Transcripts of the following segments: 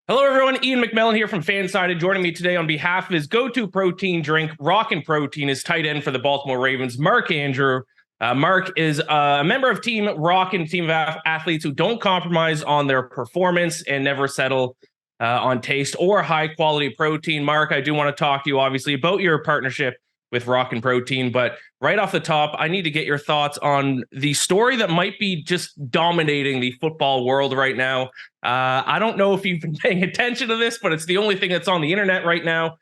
Hello, everyone. Ian McMillan here from Fansided. Joining me today on behalf of his go-to protein drink, Rockin Protein, is tight end for the Baltimore Ravens, Mark Andrew. Mark is a member of Team Rockin, team of athletes who don't compromise on their performance and never settle on taste or high-quality protein. Mark, I do want to talk to you, obviously, about your partnership with Rockin Protein, but right off the top, I need to get your thoughts on the story that might be just dominating the football world right now. I don't know if you've been paying attention to this, but it's the only thing that's on the internet right now.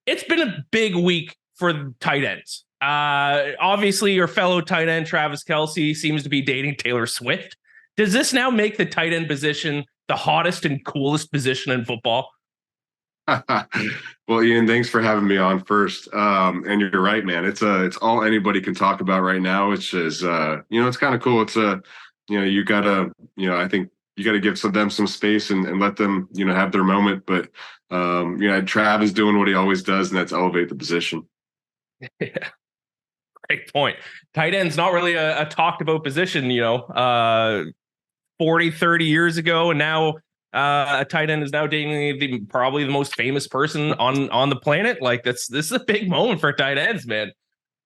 It's been a big week for tight ends. Obviously, your fellow tight end, Travis Kelce, seems to be dating Taylor Swift. Does this now make the tight end position the hottest and coolest position in football? Well, Ian, thanks for having me on first. And you're right, man. It's all anybody can talk about right now, which is it's kind of cool. It's you gotta, I think you gotta give them some space and let them, have their moment. But Trav is doing what he always does, and that's elevate the position. Yeah, great point. Tight end's not really a talked about position, 40, 30 years ago, and now a tight end is now dating probably the most famous person on the planet. Like this is a big moment for tight ends, man.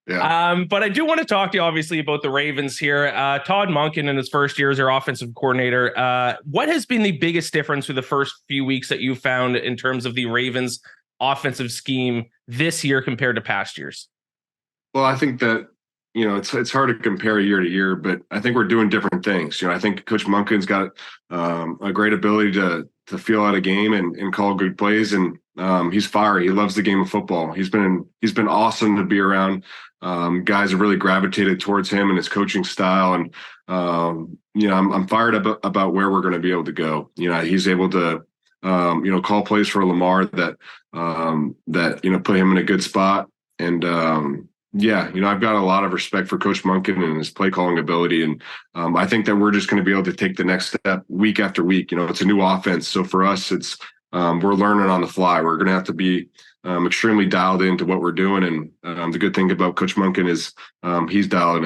Yeah. But I do want to talk to you obviously about the Ravens here. Todd Monken in his first year as their offensive coordinator. What has been the biggest difference through the first few weeks that you found in terms of the Ravens offensive scheme this year compared to past years? Well, I think that it's hard to compare year to year, but I think we're doing different things. I think Coach Monken's got a great ability to feel out a game and call good plays, and he's fiery. He loves the game of football. He's been awesome to be around. Guys have really gravitated towards him and his coaching style, and I'm fired about where we're going to be able to go. He's able to call plays for Lamar that put him in a good spot, and I've got a lot of respect for Coach Monken and his play calling ability. And I think that we're just going to be able to take the next step week after week. It's a new offense. So for us, it's we're learning on the fly. We're going to have to be extremely dialed into what we're doing. And the good thing about Coach Monken is he's dialed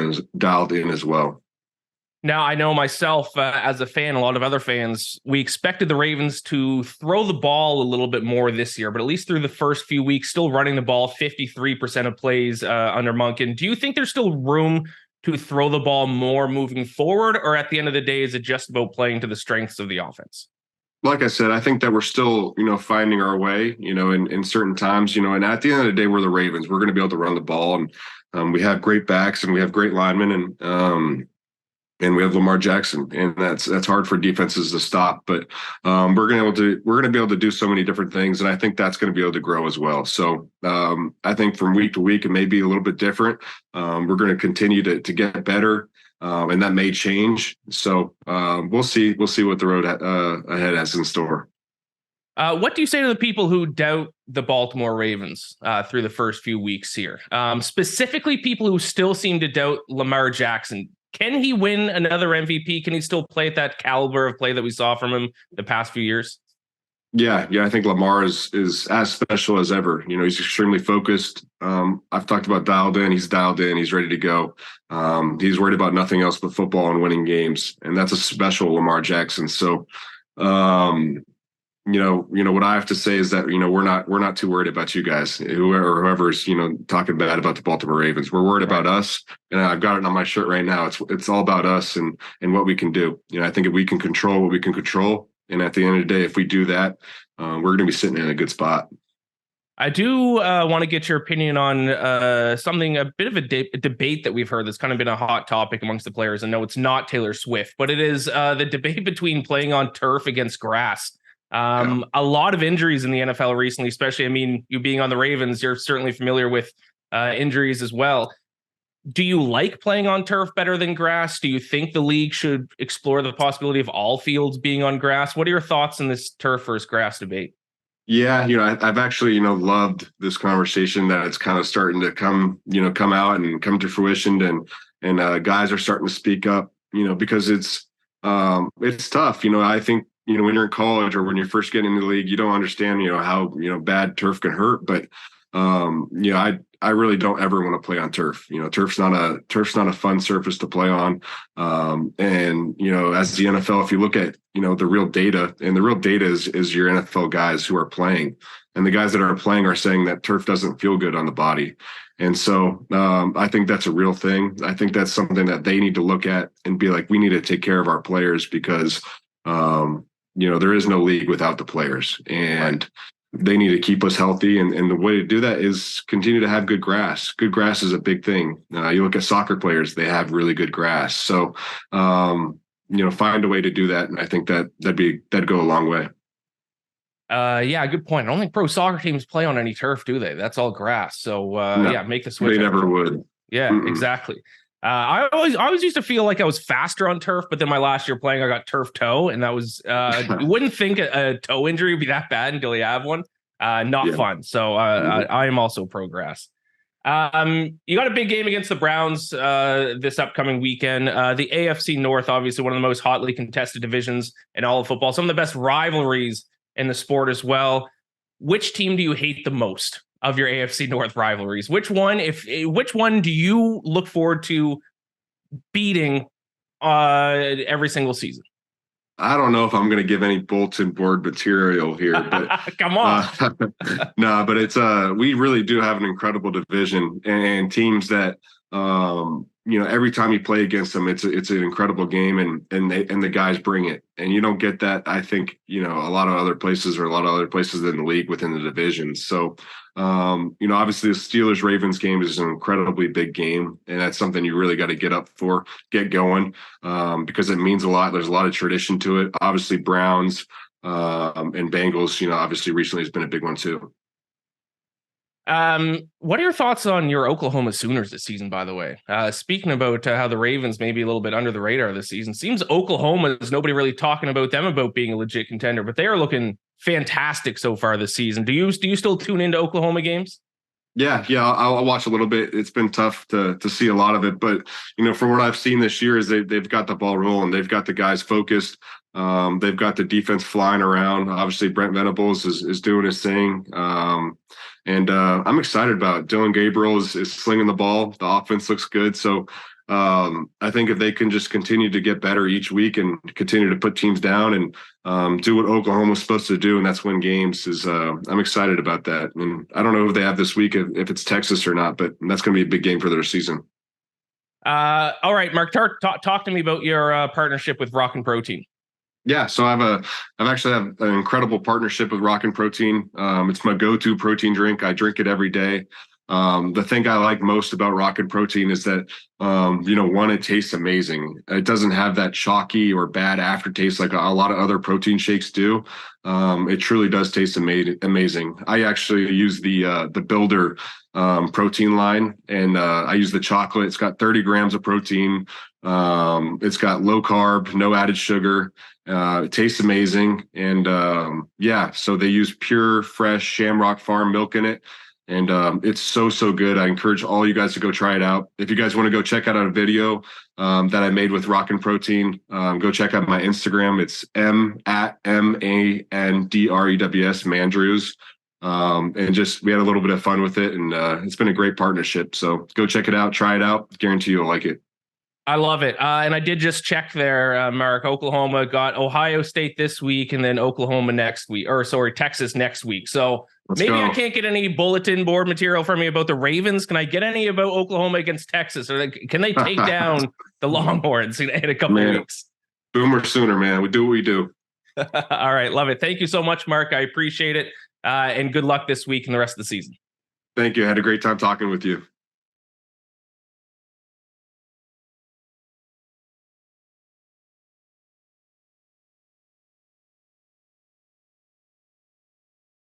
in as well. Now, I know myself as a fan, a lot of other fans, we expected the Ravens to throw the ball a little bit more this year, but at least through the first few weeks, still running the ball 53% of plays under Monken. Do you think there's still room to throw the ball more moving forward, or at the end of the day, is it just about playing to the strengths of the offense? Like I said, I think that we're still, finding our way, in certain times, and at the end of the day, we're the Ravens. We're going to be able to run the ball, and we have great backs and we have great linemen, and we have Lamar Jackson, and that's hard for defenses to stop. But we're going to be able to do so many different things, and I think that's going to be able to grow as well. So I think from week to week, it may be a little bit different. We're going to continue to get better, and that may change. So we'll see what the road ahead has in store. What do you say to the people who doubt the Baltimore Ravens through the first few weeks here? Specifically, people who still seem to doubt Lamar Jackson. Can he win another MVP? Can he still play at that caliber of play that we saw from him the past few years? Yeah. I think Lamar is as special as ever. He's extremely focused. I've talked about dialed in. He's dialed in. He's ready to go. He's worried about nothing else but football and winning games, and that's a special Lamar Jackson. So, what I have to say is that we're not too worried about you guys, whoever's talking bad about the Baltimore Ravens. We're worried about us, and I've got it on my shirt right now. It's all about us and what we can do. I think if we can control what we can control, and at the end of the day, if we do that, we're going to be sitting in a good spot. I do want to get your opinion on a bit of a debate that we've heard that's kind of been a hot topic amongst the players. I know it's not Taylor Swift, but it is the debate between playing on turf against grass. A lot of injuries in the NFL recently, especially, you being on the Ravens, you're certainly familiar with injuries as well. Do you like playing on turf better than grass? Do you think the league should explore the possibility of all fields being on grass? What are your thoughts on this turf versus grass debate? Yeah, I've actually, loved this conversation that it's kind of starting to come out and come to fruition, and guys are starting to speak up, because it's tough. I think, when you're in college or when you're first getting into the league, you don't understand, how bad turf can hurt. But, I I really don't ever want to play on turf. Turf's not a fun surface to play on. And as the NFL, if you look at the real data, and the real data is your NFL guys who are playing, and the guys that are playing are saying that turf doesn't feel good on the body. And so I think that's a real thing. I think that's something that they need to look at and be like, we need to take care of our players because there is no league without the players, and they need to keep us healthy. And the way to do that is continue to have good grass. Good grass is a big thing. You look at soccer players, they have really good grass. So, find a way to do that. And I think that'd go a long way. Yeah, good point. I don't think pro soccer teams play on any turf, do they? That's all grass. So No, yeah, make the switch. They never would. Yeah, exactly. I always used to feel like I was faster on turf, but then my last year playing, I got turf toe, and that was you wouldn't think a toe injury would be that bad until you have one. Not fun. So I am also pro grass. You got a big game against the Browns this upcoming weekend. The AFC North, obviously one of the most hotly contested divisions in all of football. Some of the best rivalries in the sport as well. Which team do you hate the most of your AFC North rivalries? Which one do you look forward to beating every single season? I don't know if I'm going to give any bulletin board material here, but come on. No, but it's we really do have an incredible division and teams that every time you play against them, it's an incredible game, and the guys bring it, and you don't get that. I think a lot of other places in the league within the divisions. So obviously the Steelers Ravens game is an incredibly big game, and that's something you really got to get going because it means a lot. There's a lot of tradition to it. Obviously Browns and Bengals, obviously recently has been a big one too. What are your thoughts on your Oklahoma Sooners this season, by the way? Speaking about how the Ravens may be a little bit under the radar this season, seems Oklahoma is nobody really talking about them about being a legit contender, but they are looking fantastic so far this season. Do you still tune into Oklahoma games? Yeah, I'll watch a little bit. It's been tough to see a lot of it, but from what I've seen this year is they've got the ball rolling. They've got the guys focused. They've got the defense flying around. Obviously, Brent Venables is doing his thing. And I'm excited about it. Dylan Gabriel is slinging the ball. The offense looks good. So I think if they can just continue to get better each week and continue to put teams down and do what Oklahoma's supposed to do, and that's win games, I'm excited about that. And I don't know who they have this week, if it's Texas or not, but that's going to be a big game for their season. All right, Mark, talk to me about your partnership with Rockin Protein. Yeah, so I've actually have an incredible partnership with Rockin Protein. It's my go-to protein drink. I drink it every day. The thing I like most about Rockin Protein is that, one, it tastes amazing. It doesn't have that chalky or bad aftertaste like a lot of other protein shakes do. It truly does taste amazing. I actually use the Builder protein line, and I use the chocolate. It's got 30 grams of protein. It's got low carb, no added sugar. It tastes amazing. And so they use pure, fresh Shamrock Farm milk in it. And it's so good. I encourage all you guys to go try it out. If you guys want to go check out a video that I made with Rockin Protein, go check out my Instagram. It's MANDREWS, Mandrews. And just we had a little bit of fun with it, and it's been a great partnership. So go check it out, try it out. Guarantee you'll like it. I love it. And I did just check there, Mark. Oklahoma got Ohio State this week and then Texas next week. So I can't get any bulletin board material from you about the Ravens. Can I get any about Oklahoma against Texas? Or can they take down the Longhorns in a couple of weeks? Boomer Sooner, man. We do what we do. All right. Love it. Thank you so much, Mark. I appreciate it. And good luck this week and the rest of the season. Thank you. I had a great time talking with you.